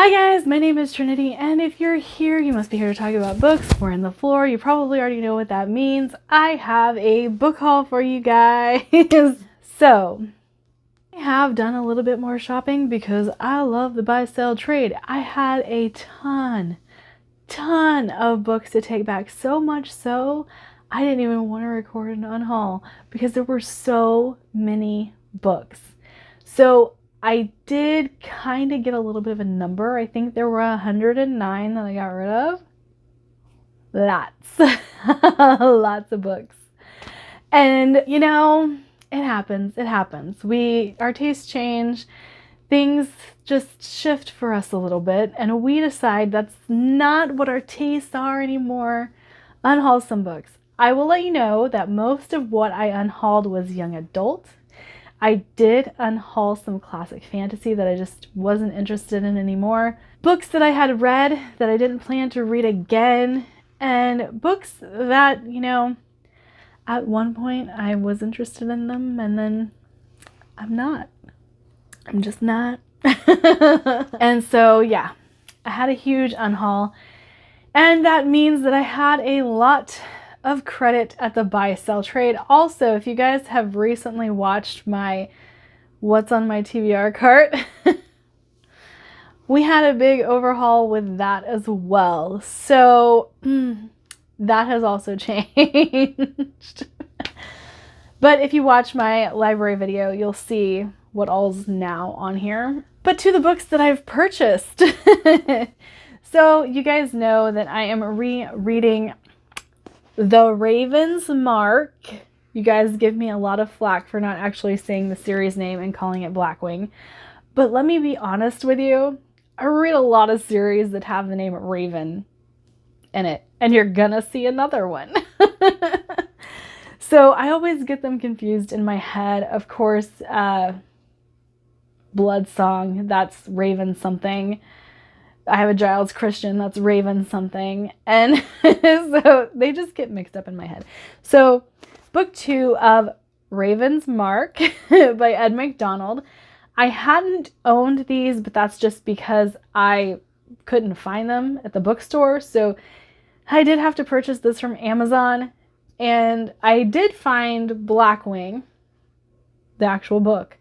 Hi guys, my name is Trinity, and if you're here, you must be here to talk about books. We're in the floor. You probably already know what that means. I have a book haul for you guys. So, I have done a little bit more shopping because I love the buy, sell, trade. I had a ton of books to take back. So much so, I didn't even want to record an unhaul because there were so many books. So, I did kind of get a little bit of a number. I think there were 109 that I got rid of. Lots. Lots of books. And, you know, it happens. It happens. Our tastes change. Things just shift for us a little bit. And we decide that's not what our tastes are anymore. Unhaul some books. I will let you know that most of what I unhauled was young adult. I did unhaul some classic fantasy that I just wasn't interested in anymore. Books that I had read that I didn't plan to read again. And books that, you know, at one point I was interested in them and then I'm not. I'm just not. And so, yeah, I had a huge unhaul. And that means that I had a lot of credit at the buy sell trade. Also, if you guys have recently watched my what's on my TBR cart, we had a big overhaul with that as well. So that has also changed. But if you watch my library video, you'll see what all's now on here. But to the books that I've purchased. So you guys know that I am rereading The Raven's Mark. You guys give me a lot of flack for not actually saying the series name and calling it Blackwing. But let me be honest with you. I read a lot of series that have the name Raven in it. And you're gonna see another one. So I always get them confused in my head. Of course, Blood Song, that's Raven something. I have a Giles Christian, that's Raven something. And so they just get mixed up in my head. So book 2 of Raven's Mark by Ed McDonald. I hadn't owned these, but that's just because I couldn't find them at the bookstore. So I did have to purchase this from Amazon. And I did find Blackwing, the actual book.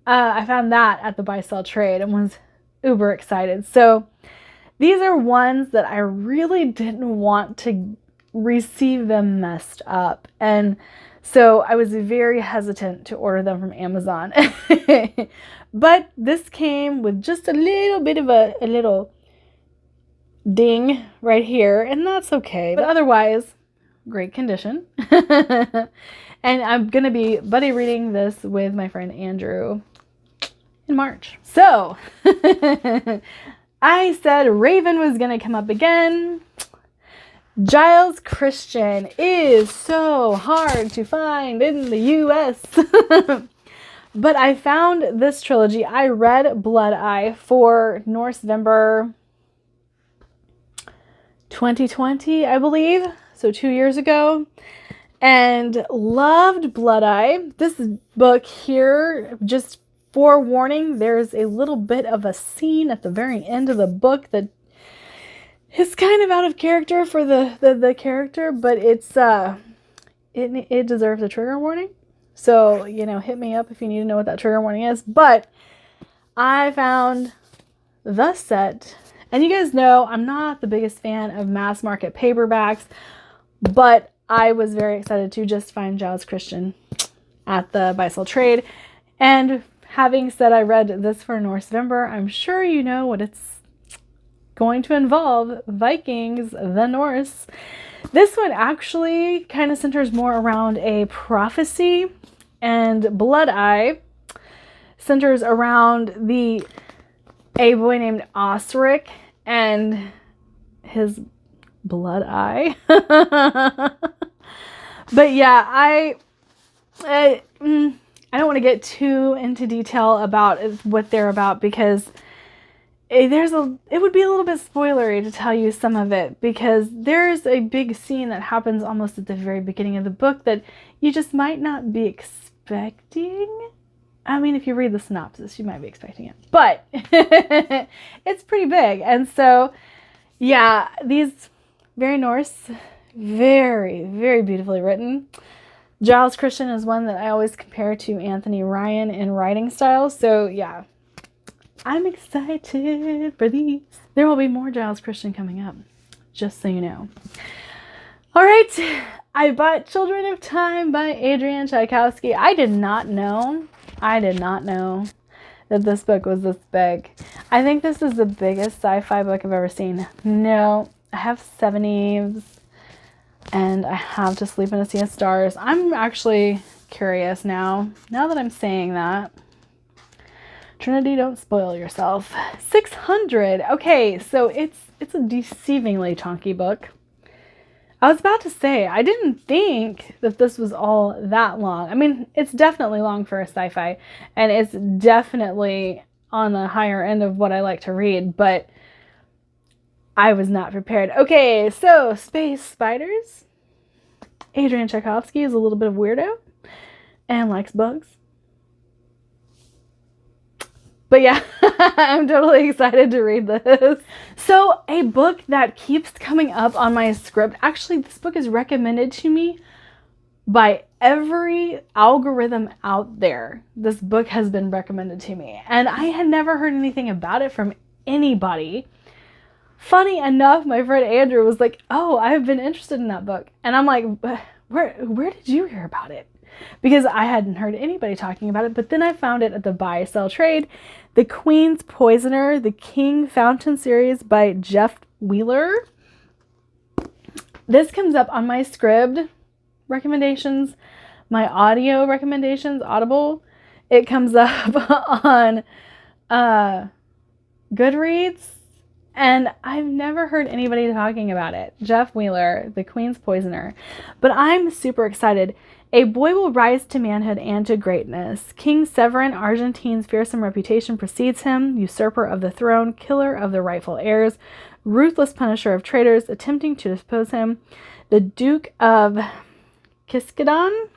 I found that at the buy sell trade and was uber excited. So these are ones that I really didn't want to receive them messed up. And so I was very hesitant to order them from Amazon. But this came with just a little bit of a little ding right here. And that's okay. But otherwise, great condition. And I'm going to be buddy reading this with my friend Andrew in March. So I said Raven was going to come up again. Giles Christian is so hard to find in the US. But I found this trilogy. I read Blood Eye for Northvember 2020, I believe. So 2 years ago. And loved Blood Eye. This book here, just forewarning, there's a little bit of a scene at the very end of the book that is kind of out of character for the character, but it's it deserves a trigger warning. So, you know, hit me up if you need to know what that trigger warning is. But I found the set, and you guys know I'm not the biggest fan of mass market paperbacks, but I was very excited to just find Giles Christian at the buy sell trade. And having said I read this for Northvember, I'm sure you know what it's going to involve. Vikings, the Norse. This one actually kind of centers more around a prophecy, and Blood Eye centers around a boy named Osric and his blood eye. But yeah, I don't want to get too into detail about what they're about because it would be a little bit spoilery to tell you some of it, because there's a big scene that happens almost at the very beginning of the book that you just might not be expecting. I mean, if you read the synopsis, you might be expecting it. But it's pretty big. And so, yeah, these very Norse, very, very beautifully written. Giles Christian is one that I always compare to Anthony Ryan in writing style. So, yeah, I'm excited for these. There will be more Giles Christian coming up, just so you know. All right, I bought Children of Time by Adrian Tchaikovsky. I did not know that this book was this big. I think this is the biggest sci-fi book I've ever seen. No, I have 7 Eves, and I have To Sleep in a Sea of Stars. I'm actually curious now that I'm saying that. Trinity, don't spoil yourself. 600. Okay, so it's a deceivingly chunky book. I was about to say, I didn't think that this was all that long. I mean, it's definitely long for a sci-fi, and it's definitely on the higher end of what I like to read, but I was not prepared. Okay, so Space Spiders. Adrian Tchaikovsky is a little bit of a weirdo and likes bugs. But yeah, I'm totally excited to read this. So a book that keeps coming up on my script. Actually, this book is recommended to me by every algorithm out there. This book has been recommended to me. And I had never heard anything about it from anybody. Funny enough, my friend Andrew was like, oh, I've been interested in that book. And I'm like, where did you hear about it? Because I hadn't heard anybody talking about it. But then I found it at the buy, sell, trade. The Queen's Poisoner, the King Fountain series by Jeff Wheeler. This comes up on my Scribd recommendations, my audio recommendations, Audible. It comes up on Goodreads, and I've never heard anybody talking about it. Jeff Wheeler, The Queen's Poisoner. But I'm super excited. A boy will rise to manhood and to greatness. King Severin, Argentine's fearsome reputation precedes him, usurper of the throne, killer of the rightful heirs, ruthless punisher of traitors, attempting to depose him. The Duke of Kiskadon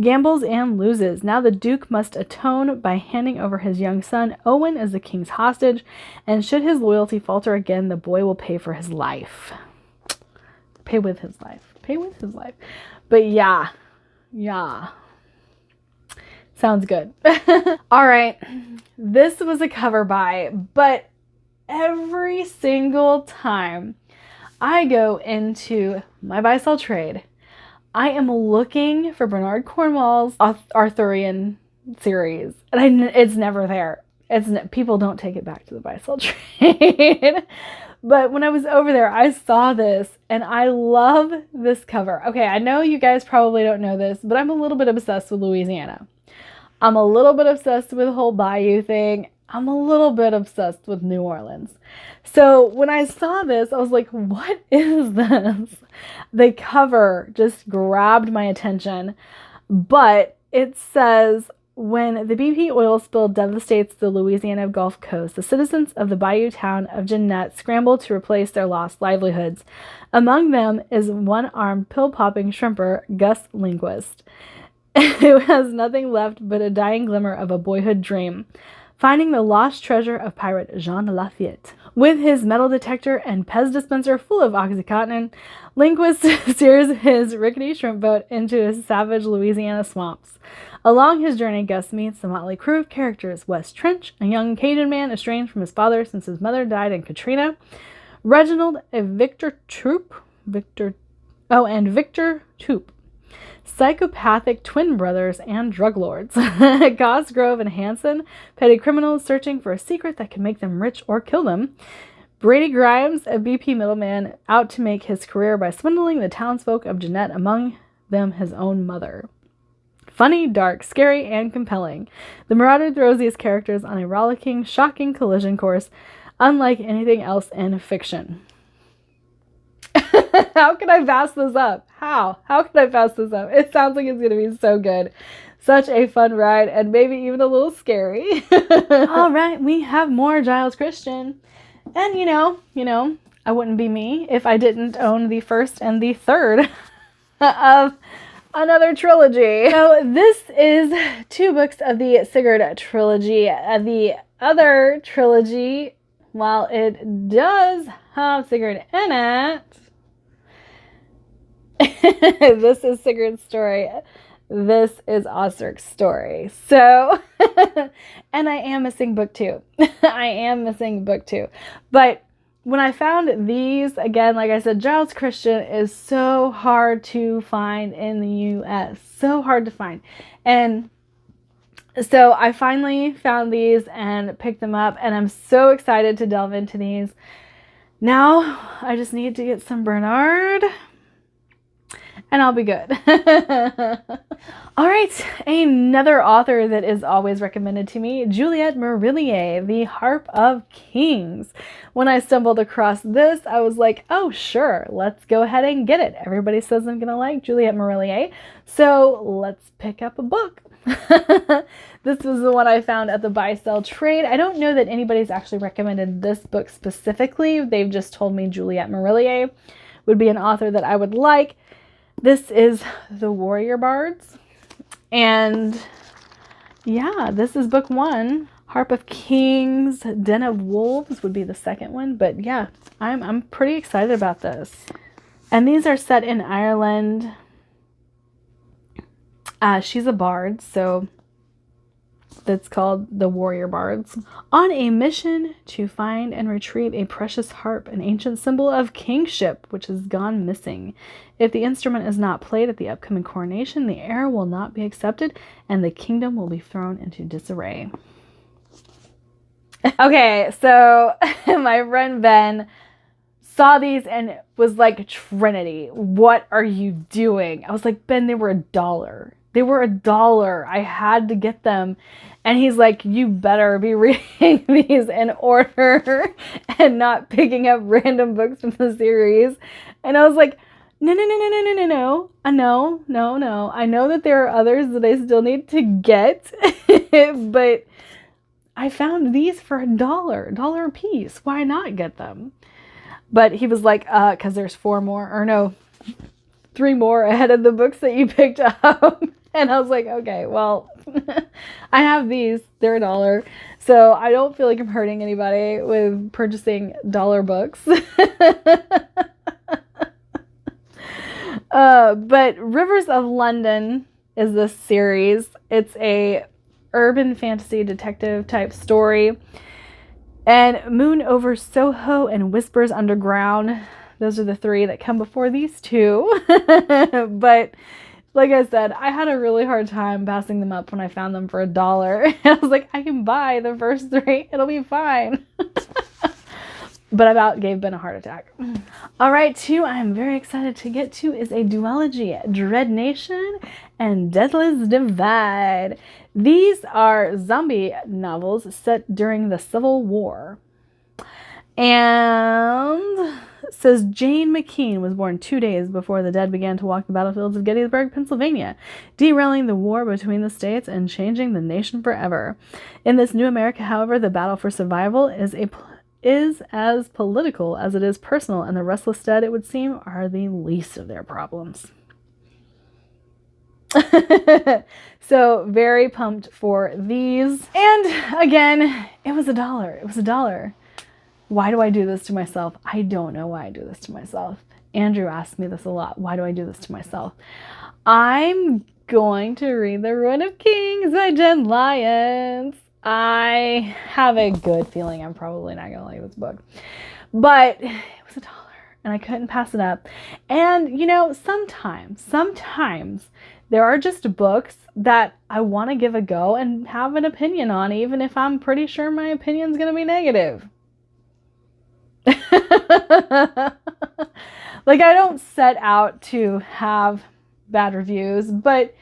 gambles and loses. Now the Duke must atone by handing over his young son, Owen, as the king's hostage, and should his loyalty falter again, the boy will pay for his life. Pay with his life. Pay with his life. But yeah. Sounds good. All right. This was a cover buy, but every single time I go into my buy sell trade, I am looking for Bernard Cornwell's Arthurian series, and it's never there. People don't take it back to the buy sell trade. But when I was over there, I saw this, and I love this cover. Okay, I know you guys probably don't know this, but I'm a little bit obsessed with Louisiana. I'm a little bit obsessed with the whole Bayou thing. I'm a little bit obsessed with New Orleans. So when I saw this, I was like, what is this? The cover just grabbed my attention. But it says, when the BP oil spill devastates the Louisiana Gulf Coast, the citizens of the bayou town of Jeannette scramble to replace their lost livelihoods. Among them is one-armed, pill-popping shrimper, Gus Linguist, who has nothing left but a dying glimmer of a boyhood dream, finding the lost treasure of pirate Jean Lafayette. With his metal detector and Pez dispenser full of Oxycontin, Linguist steers his rickety shrimp boat into his savage Louisiana swamps. Along his journey, Gus meets the motley crew of characters: Wes Trench, a young Cajun man estranged from his father since his mother died in Katrina; Reginald, a Victor Troop, psychopathic twin brothers and drug lords; Cosgrove and Hanson, petty criminals searching for a secret that can make them rich or kill them; Brady Grimes, a BP middleman out to make his career by swindling the townsfolk of Jeannette, among them his own mother. Funny, dark, scary, and compelling, the Marauder throws these characters on a rollicking, shocking collision course, unlike anything else in fiction. How can I pass this up? How can I pass this up? It sounds like it's going to be so good. Such a fun ride, and maybe even a little scary. All right, we have more Giles Christian. And you know, I wouldn't be me if I didn't own the first and the third of Another trilogy. So this is 2 books of the Sigurd trilogy. The other trilogy, while it does have Sigurd in it, this is Sigurd's story. This is Osric's story. So, and I am missing book 2. I am missing book 2. But when I found these, again, like I said, Giles Christian is so hard to find in the US. So hard to find. And so I finally found these and picked them up. And I'm so excited to delve into these. Now, I just need to get some Bernard. And I'll be good. All right, another author that is always recommended to me, Juliette Moriarty, The Harp of Kings. When I stumbled across this, I was like, oh, sure, let's go ahead and get it. Everybody says I'm going to like Juliette Moriarty, so let's pick up a book. This was the one I found at the buy-sell trade. I don't know that anybody's actually recommended this book specifically. They've just told me Juliette Moriarty would be an author that I would like. This is The Warrior Bards, and yeah, this is book 1. Harp of Kings, Den of Wolves would be the second one, but yeah, I'm pretty excited about this. And these are set in Ireland. She's a bard, so that's called The Warrior Bards. On a mission to find and retrieve a precious harp, an ancient symbol of kingship, which has gone missing. If the instrument is not played at the upcoming coronation, the heir will not be accepted, and the kingdom will be thrown into disarray. Okay, so my friend Ben saw these and was like, Trinity, what are you doing? I was like, Ben, they were $1. They were $1. I had to get them. And he's like, you better be reading these in order and not picking up random books from the series. And I was like, no. I know that there are others that I still need to get, but I found these for $1 a piece. Why not get them? But he was like, because there's 3 more ahead of the books that you picked up. And I was like, okay, well, I have these. They're $1. So I don't feel like I'm hurting anybody with purchasing $1 books. But Rivers of London is this series. It's a urban fantasy detective type story. And Moon Over Soho and Whispers Underground. Those are the 3 that come before these 2. But like I said, I had a really hard time passing them up when I found them for $1. I was like, I can buy the first 3. It'll be fine. But I about gave Ben a heart attack. All right, 2 I'm very excited to get to is a duology, Dread Nation and Deathless Divide. These are zombie novels set during the Civil War. And it says Jane McKean was born 2 days before the dead began to walk the battlefields of Gettysburg, Pennsylvania, derailing the war between the states and changing the nation forever. In this new America, however, the battle for survival is as political as it is personal, and the restless dead, it would seem, are the least of their problems. So very pumped for these. And again, it was $1. It was $1. Why do I do this to myself? I don't know why I do this to myself. Andrew asks me this a lot. Why do I do this to myself? I'm going to read The Ruin of Kings by Jen Lyons. I have a good feeling I'm probably not going to like this book. But it was $1 and I couldn't pass it up. And, you know, sometimes there are just books that I want to give a go and have an opinion on, even if I'm pretty sure my opinion's going to be negative. Like, I don't set out to have bad reviews, but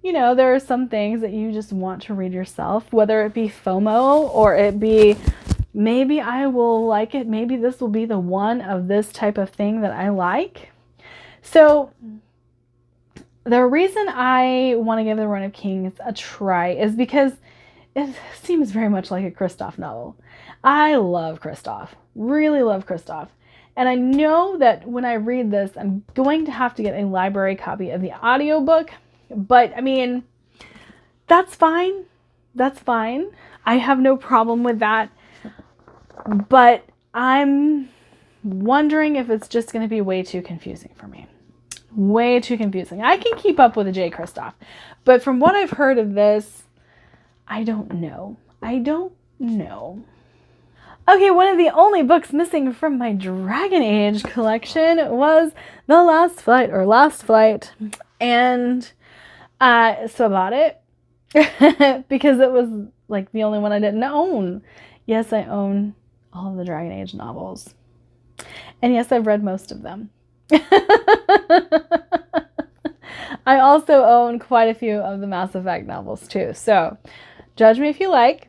you know, there are some things that you just want to read yourself, whether it be FOMO or it be maybe I will like it, maybe this will be the one of this type of thing that I like. So the reason I want to give The Ruin of Kings a try is because it seems very much like a Kristoff novel. I love Kristoff, really love Kristoff. And I know that when I read this, I'm going to have to get a library copy of the audiobook. But I mean, that's fine. That's fine. I have no problem with that. But I'm wondering if it's just going to be way too confusing for me. Way too confusing. I can keep up with a J. Kristoff, but from what I've heard of this, I don't know. I don't know. Okay, one of the only books missing from my Dragon Age collection was The Last Flight, or Last Flight, and so I bought it because it was like the only one I didn't own. Yes, I own all of the Dragon Age novels, and yes, I've read most of them. I also own quite a few of the Mass Effect novels too, so judge me if you like,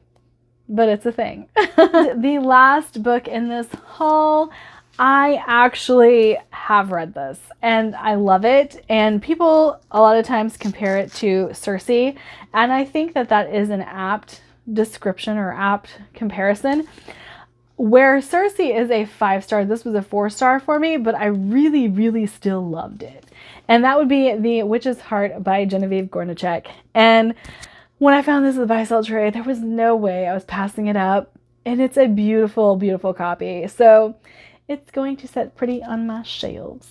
but it's a thing. The last book in this haul, I actually have read this and I love it, and people a lot of times compare it to Circe, and I think that that is an apt description or apt comparison. Where Circe is a 5-star, this was a 4-star for me, but I really, really still loved it. And that would be The Witch's Heart by Genevieve Gornichek. And when I found this at the buy-sell tray, there was no way I was passing it up. And it's a beautiful, beautiful copy. So it's going to set pretty on my shelves.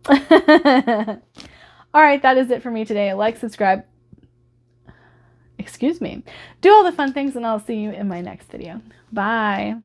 All right, that is it for me today. Like, subscribe. Excuse me. Do all the fun things, and I'll see you in my next video. Bye.